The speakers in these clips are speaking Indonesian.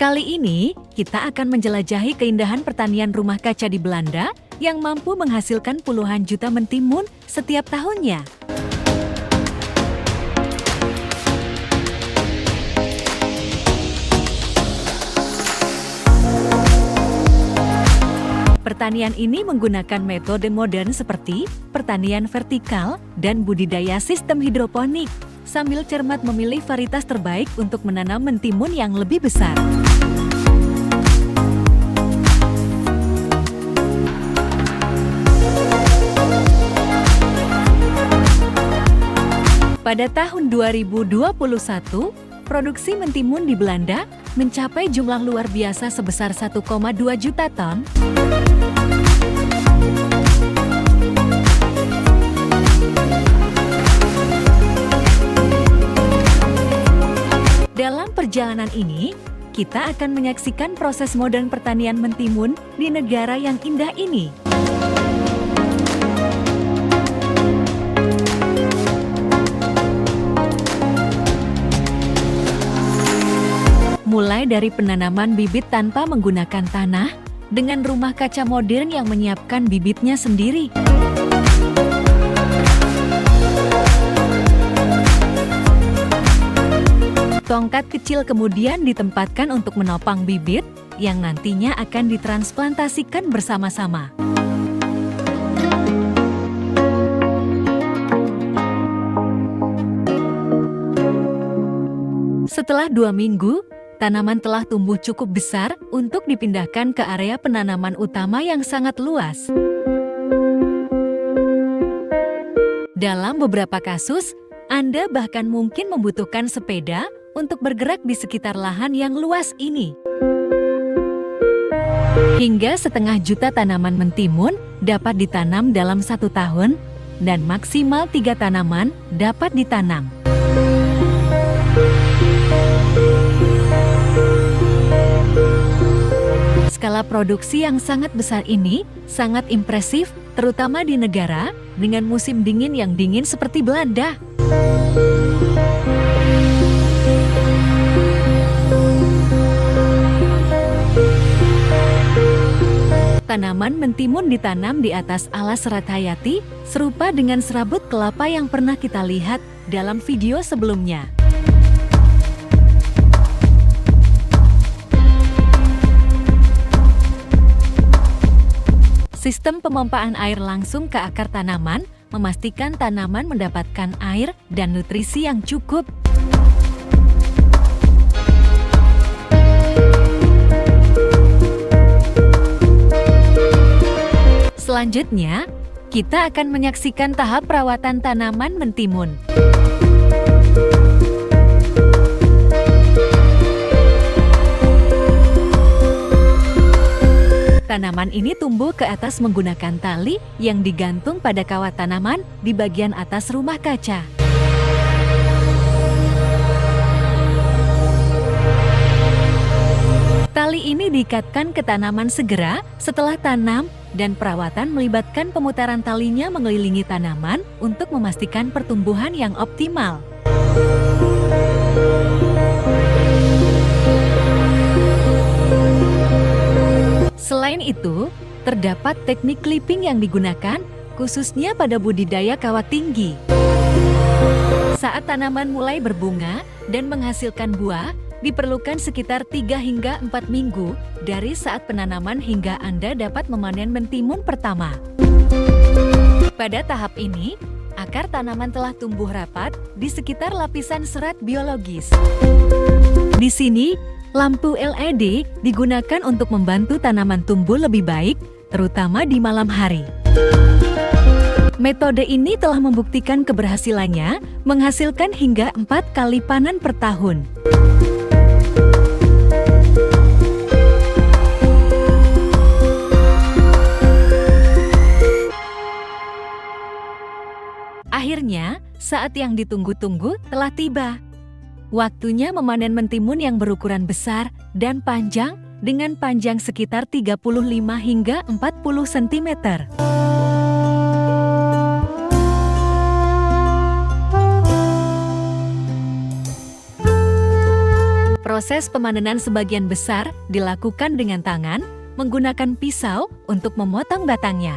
Kali ini, kita akan menjelajahi keindahan pertanian rumah kaca di Belanda yang mampu menghasilkan puluhan juta mentimun setiap tahunnya. Pertanian ini menggunakan metode modern seperti pertanian vertikal dan budidaya sistem hidroponik, sambil cermat memilih varietas terbaik untuk menanam mentimun yang lebih besar. Pada tahun 2021, produksi mentimun di Belanda mencapai jumlah luar biasa sebesar 1,2 juta ton. Dalam perjalanan ini, kita akan menyaksikan proses modern pertanian mentimun di negara yang indah ini. Mulai dari penanaman bibit tanpa menggunakan tanah, dengan rumah kaca modern yang menyiapkan bibitnya sendiri. Tongkat kecil kemudian ditempatkan untuk menopang bibit, yang nantinya akan ditransplantasikan bersama-sama. Setelah 2 minggu, tanaman telah tumbuh cukup besar untuk dipindahkan ke area penanaman utama yang sangat luas. Dalam beberapa kasus, Anda bahkan mungkin membutuhkan sepeda untuk bergerak di sekitar lahan yang luas ini. Hingga 1,5 juta tanaman mentimun dapat ditanam dalam 1 tahun, dan maksimal 3 tanaman dapat ditanam. Skala produksi yang sangat besar ini sangat impresif, terutama di negara dengan musim dingin yang dingin seperti Belanda. Tanaman mentimun ditanam di atas alas serat hayati, serupa dengan serabut kelapa yang pernah kita lihat dalam video sebelumnya. Sistem pemompaan air langsung ke akar tanaman memastikan tanaman mendapatkan air dan nutrisi yang cukup. Selanjutnya, kita akan menyaksikan tahap perawatan tanaman mentimun. Tanaman ini tumbuh ke atas menggunakan tali yang digantung pada kawat tanaman di bagian atas rumah kaca. Tali ini diikatkan ke tanaman segera setelah tanam, dan perawatan melibatkan pemutaran talinya mengelilingi tanaman untuk memastikan pertumbuhan yang optimal. Selain itu, terdapat teknik clipping yang digunakan khususnya pada budidaya kawat tinggi. Saat tanaman mulai berbunga dan menghasilkan buah, diperlukan sekitar 3 hingga 4 minggu dari saat penanaman hingga Anda dapat memanen mentimun pertama. Pada tahap ini, akar tanaman telah tumbuh rapat di sekitar lapisan serat biologis. Di sini, lampu LED digunakan untuk membantu tanaman tumbuh lebih baik, terutama di malam hari. Metode ini telah membuktikan keberhasilannya menghasilkan hingga 4 kali panen per tahun. Akhirnya, saat yang ditunggu-tunggu telah tiba. Waktunya memanen mentimun yang berukuran besar dan panjang dengan panjang sekitar 35 hingga 40 cm. Proses pemanenan sebagian besar dilakukan dengan tangan, menggunakan pisau untuk memotong batangnya.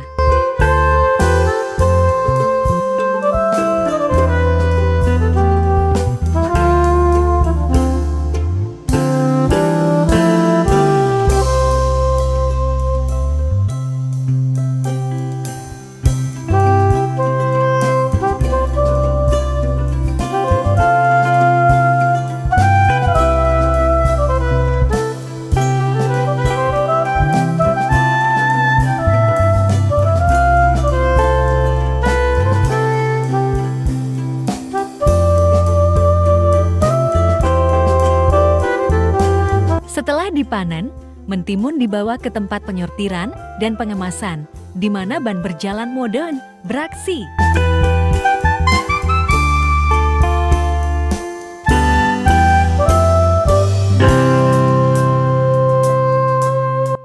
Setelah dipanen, mentimun dibawa ke tempat penyortiran dan pengemasan, di mana ban berjalan modern beraksi.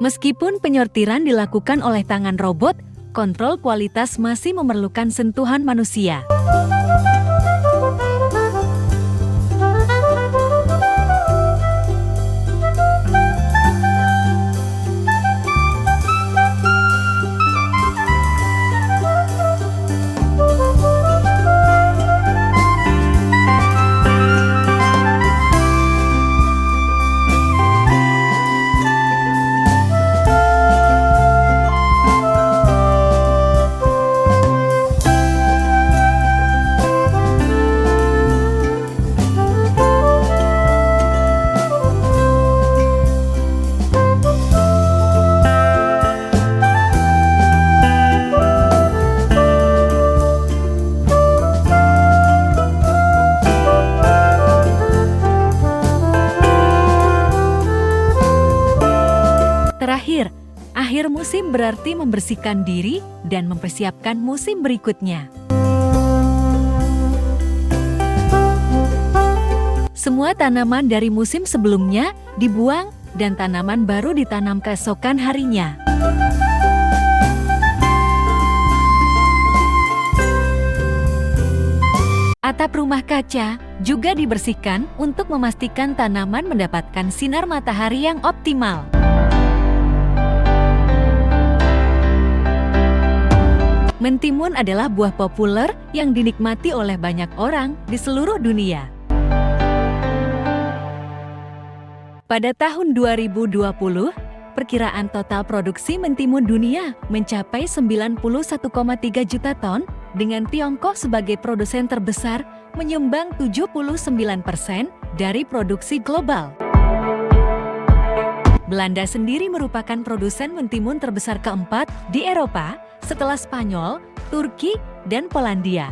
Meskipun penyortiran dilakukan oleh tangan robot, kontrol kualitas masih memerlukan sentuhan manusia. Terakhir, akhir musim berarti membersihkan diri dan mempersiapkan musim berikutnya. Semua tanaman dari musim sebelumnya dibuang dan tanaman baru ditanam keesokan harinya. Atap rumah kaca juga dibersihkan untuk memastikan tanaman mendapatkan sinar matahari yang optimal. Mentimun adalah buah populer yang dinikmati oleh banyak orang di seluruh dunia. Pada tahun 2020, perkiraan total produksi mentimun dunia mencapai 91,3 juta ton, dengan Tiongkok sebagai produsen terbesar menyumbang 79% dari produksi global. Belanda sendiri merupakan produsen mentimun terbesar keempat di Eropa, setelah Spanyol, Turki, dan Polandia.